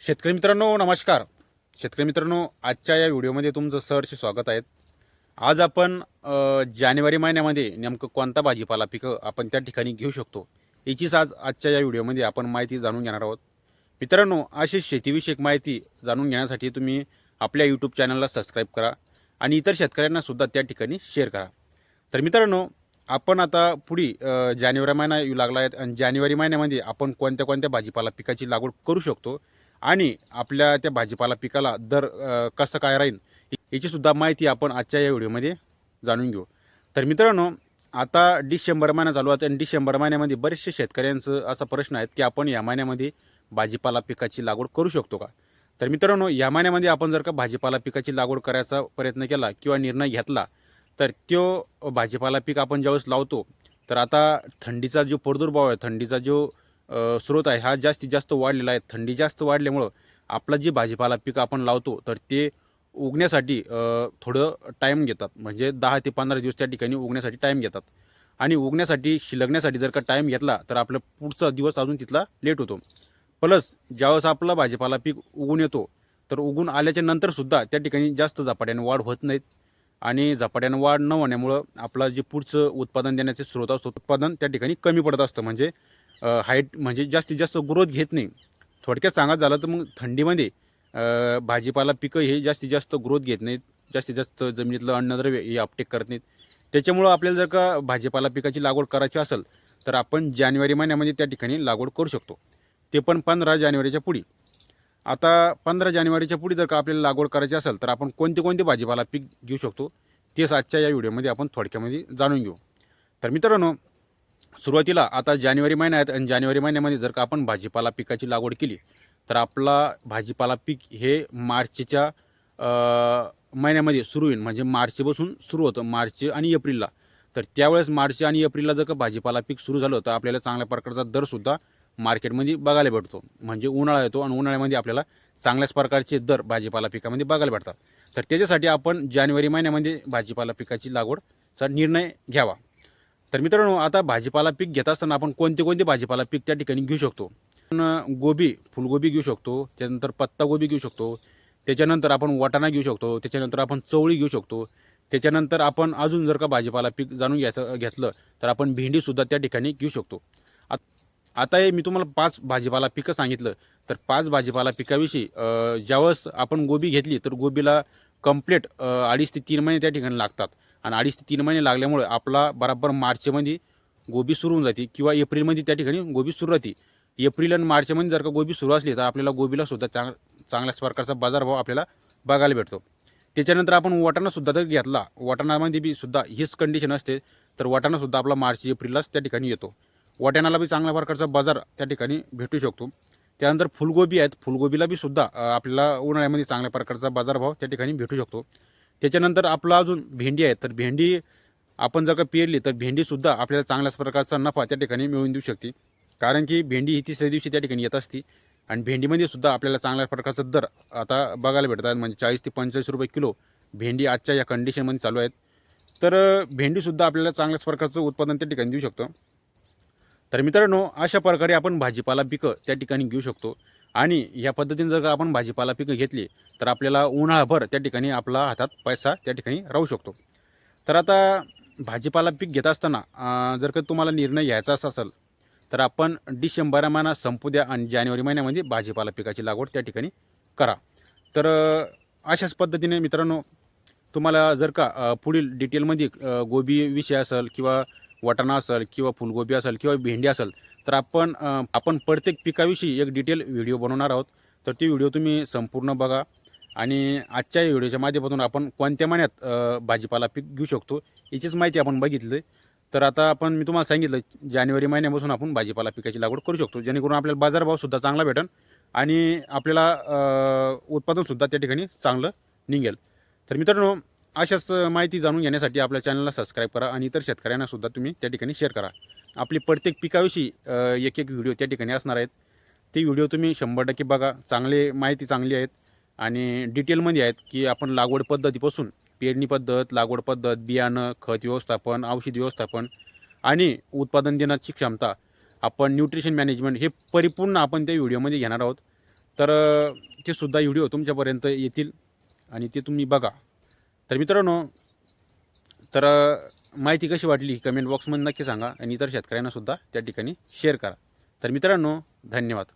शेतकरी मित्रांनो नमस्कार. शेतकरी मित्रांनो, आजच्या या व्हिडिओमध्ये तुमचं सहर्ष स्वागत आहे. आज आपण जानेवारी महिन्यामध्ये नेमकं कोणता भाजीपाला पिकं आपण त्या ठिकाणी घेऊ शकतो, याचीच आजच्या या व्हिडिओमध्ये आपण माहिती जाणून घेणार आहोत. मित्रांनो, अशी शेतीविषयक माहिती जाणून घेण्यासाठी तुम्ही आपल्या यूट्यूब चॅनलला सबस्क्राईब करा आणि इतर शेतकऱ्यांना सुद्धा त्या ठिकाणी शेअर करा. तर मित्रांनो, आपण आता पुढे जानेवारी महिना येऊ लागला आहे आणि जानेवारी महिन्यामध्ये आपण कोणत्या कोणत्या भाजीपाला पिकाची लागवड करू शकतो आणि आपल्या त्या भाजीपाला पिकाला दर कसं काय राहील याची सुद्धा माहिती आपण आजच्या या व्हिडिओमध्ये जाणून घेऊ. तर मित्रांनो, आता डिसेंबर महिना चालू आहे आणि डिसेंबर महिन्यामध्ये बरेचसे शेतकऱ्यांचं असा प्रश्न आहे की आपण या महिन्यामध्ये भाजीपाला पिकाची लागवड करू शकतो का. तर मित्रांनो, या महिन्यामध्ये आपण जर का भाजीपाला पिकाची लागवड करायचा प्रयत्न केला किंवा निर्णय घेतला तर तो भाजीपाला पीक आपण ज्यावेळेस लावतो तर आता थंडीचा जो प्रादुर्भाव आहे, थंडीचा जो स्रोत आहे हा जास्तीत जास्त वाढलेला आहे. थंडी जास्त वाढल्यामुळं आपला जे भाजीपाला पीक आपण लावतो तर ते उगण्यासाठी थोडं टाईम घेतात. म्हणजे 10 ते 15 दिवस त्या ठिकाणी उगण्यासाठी टाईम घेतात आणि उगण्यासाठी शिलगण्यासाठी जर का टाईम घेतला तर आपलं पुढचा दिवस अजून तिथला लेट होतो. प्लस ज्यावेळेस आपला भाजीपाला पीक उगून येतो तर उगून आल्याच्या नंतरसुद्धा त्या ठिकाणी जास्त झपाट्याने वाढ होत नाहीत आणि झपाट्यानं वाढ न होण्यामुळं आपला जे पुढचं उत्पादन देण्याचे स्रोत असतो उत्पादन त्या ठिकाणी कमी पडत असतं. म्हणजे हाईट म्हणजे जास्तीत जास्त ग्रोथ घेत नाही. थोडक्यात सांगायचं झालं तर मग थंडीमध्ये भाजीपाला पिकं हे जास्तीत जास्त ग्रोथ घेत नाहीत. जास्तीत जास्त जमिनीतलं अन्नद्रव्य हे अपटेक करत नाहीत. त्याच्यामुळं आपल्याला जर का भाजीपाला पिकाची लागवड करायची असेल तर आपण जानेवारी महिन्यामध्ये त्या ठिकाणी लागवड करू शकतो. ते पण 15 जानेवारीच्या पुढे. आता 15 जानेवारीच्या पुढे जर का आपल्याला लागवड करायची असेल तर आपण कोणते कोणते भाजीपाला पीक घेऊ शकतो तेच आजच्या या व्हिडिओमध्ये आपण थोडक्यामध्ये जाणून घेऊ. तर मित्रांनो, सुरुवातीला आता जानेवारी महिना आहे आणि जानेवारी महिन्यामध्ये जर का आपण भाजीपाला पिकाची लागवड केली तर आपला भाजीपाला पीक हे मार्चच्या महिन्यामध्ये सुरू होईल. म्हणजे मार्चपासून सुरू होतं, मार्च आणि एप्रिलला. तर त्यावेळेस मार्च आणि एप्रिलला जर का भाजीपाला पीक सुरू झालं तर आपल्याला चांगल्या प्रकारचा दरसुद्धा मार्केटमध्ये बघायला भेटतो. म्हणजे उन्हाळा येतो आणि उन्हाळ्यामध्ये आपल्याला चांगल्याच प्रकारचे दर भाजीपाला पिकामध्ये बघायला भेटतात. तर त्याच्यासाठी आपण जानेवारी महिन्यामध्ये भाजीपाला पिकाची लागवडचा निर्णय घ्यावा. तर मित्रांनो, आता भाजीपाला पीक घेत असताना आपण कोणते कोणते भाजीपाला पीक त्या ठिकाणी घेऊ शकतो. आपण गोबी, फुलगोबी घेऊ शकतो, त्यानंतर पत्तागोबी घेऊ शकतो, त्याच्यानंतर आपण वाटाणा घेऊ शकतो, त्याच्यानंतर आपण चवळी घेऊ शकतो, त्याच्यानंतर आपण अजून जर का भाजीपाला पीक जाणून घेतलं तर आपण भेंडीसुद्धा त्या ठिकाणी घेऊ शकतो. आता हे मी तुम्हाला 5 भाजीपाला पिकं सांगितलं. तर 5 भाजीपाला पिकाविषयी ज्यावेळेस आपण गोबी घेतली तर गोबीला कंप्लीट 2.5 ते 3 महिने त्या ठिकाणी लागतात आणि 2.5 ते 3 महिने लागल्यामुळे आपला बराबर मार्चमध्ये गोबी सुरू होऊन जाते किंवा एप्रिलमध्ये त्या ठिकाणी गोबी सुरू राहते. एप्रिल आणि मार्चमध्ये जर का गोबी सुरू असली तर आपल्याला गोबीला सुद्धा चांगल्याच प्रकारचा बाजारभाव आपल्याला बघायला भेटतो. त्याच्यानंतर आपण वाटाणासुद्धा जर घेतला, वाटाणामध्ये बी सुद्धा हीच कंडिशन असते. तर वाटाणासुद्धा आपला मार्च एप्रिललाच त्या ठिकाणी येतो. वाटाण्याला बी चांगल्या प्रकारचा बाजार त्या ठिकाणी भेटू शकतो. त्यानंतर फुलगोबी आहेत, फुलगोबीला बी सुद्धा आपल्याला उन्हाळ्यामध्ये चांगल्या प्रकारचा बाजारभाव त्या ठिकाणी भेटू शकतो. त्याच्यानंतर आपला अजून भेंडी आहे. तर भेंडी आपण जर का पेरली तर भेंडीसुद्धा आपल्याला चांगल्याच प्रकारचा नफा त्या ठिकाणी मिळवून देऊ शकते. कारण की भेंडी ही तिसऱ्या दिवशी त्या ठिकाणी येत असते आणि भेंडीमध्ये सुद्धा आपल्याला चांगल्या प्रकारचा दर आता बघायला भेटतात. म्हणजे 40 ते 45 रुपये किलो भेंडी आजच्या या कंडिशनमध्ये चालू आहेत. तर भेंडीसुद्धा आपल्याला चांगल्याच प्रकारचं उत्पादन त्या ठिकाणी देऊ शकतं. तर मित्रांनो, अशा प्रकारे आपण भाजीपाला पिकं त्या ठिकाणी घेऊ शकतो आणि या पद्धतीने जर का आपण भाजीपाला पिकं घेतली तर आपल्याला उन्हाळाभर त्या ठिकाणी आपला हातात पैसा त्या ठिकाणी राहू शकतो. तर आता भाजीपाला पीक घेत असताना जर का तुम्हाला निर्णय घ्यायचा असेल तर आपण डिसेंबर महिना संपू द्या आणि जानेवारी महिन्यामध्ये भाजीपाला पिकाची लागवड त्या ठिकाणी करा. तर अशाच पद्धतीने मित्रांनो, तुम्हाला जर का पुढील डिटेलमध्ये गोबी विषय असेल किंवा वाटाणा असेल किंवा फुलगोबी असेल किंवा भेंडी असेल तर आपण प्रत्येक पिकाविषयी एक डिटेल व्हिडिओ बनवणार आहोत. तर ती व्हिडिओ तुम्ही संपूर्ण बघा आणि आजच्या व्हिडिओच्या माध्यमातून आपण कोणत्या महिन्यात भाजीपाला पीक घेऊ शकतो याचीच माहिती आपण बघितली. तर आता मी तुम्हाला सांगितलं जानेवारी महिन्यापासून आपण भाजीपाला पिकाची लागवड करू शकतो, जेणेकरून आपल्याला बाजारभावसुद्धा चांगला भेटेल आणि आपल्याला उत्पादनसुद्धा त्या ठिकाणी चांगलं निघेल. तर मित्रांनो, अशाच माहिती जाणून घेण्यासाठी आपल्या चॅनलला सबस्क्राईब करा आणि इतर शेतकऱ्यांनासुद्धा तुम्ही त्या ठिकाणी शेअर करा. आपली प्रत्येक पिकाविषयी एक एक व्हिडिओ त्या ठिकाणी असणार आहेत. ते व्हिडिओ तुम्ही 100% बघा. माहिती चांगली आहेत आणि डिटेलमध्ये आहेत की आपण लागवड पद्धतीपासून पेरणी पद्धत, लागवड पद्धत, बियाणं, खत व्यवस्थापन, औषध व्यवस्थापन आणि उत्पादन देण्याची क्षमता, आपण न्यूट्रिशन मॅनेजमेंट हे परिपूर्ण आपण त्या व्हिडिओमध्ये घेणार आहोत. तर ते सुद्धा व्हिडिओ तुमच्यापर्यंत येतील आणि ते तुम्ही बघा. तर मित्रांनो, तर माहिती कशी वाटली कमेंट बॉक्समध्ये नक्की सांगा आणि इतर शेतकऱ्यांना सुद्धा त्या ठिकाणी शेअर करा. तर मित्रांनो, धन्यवाद.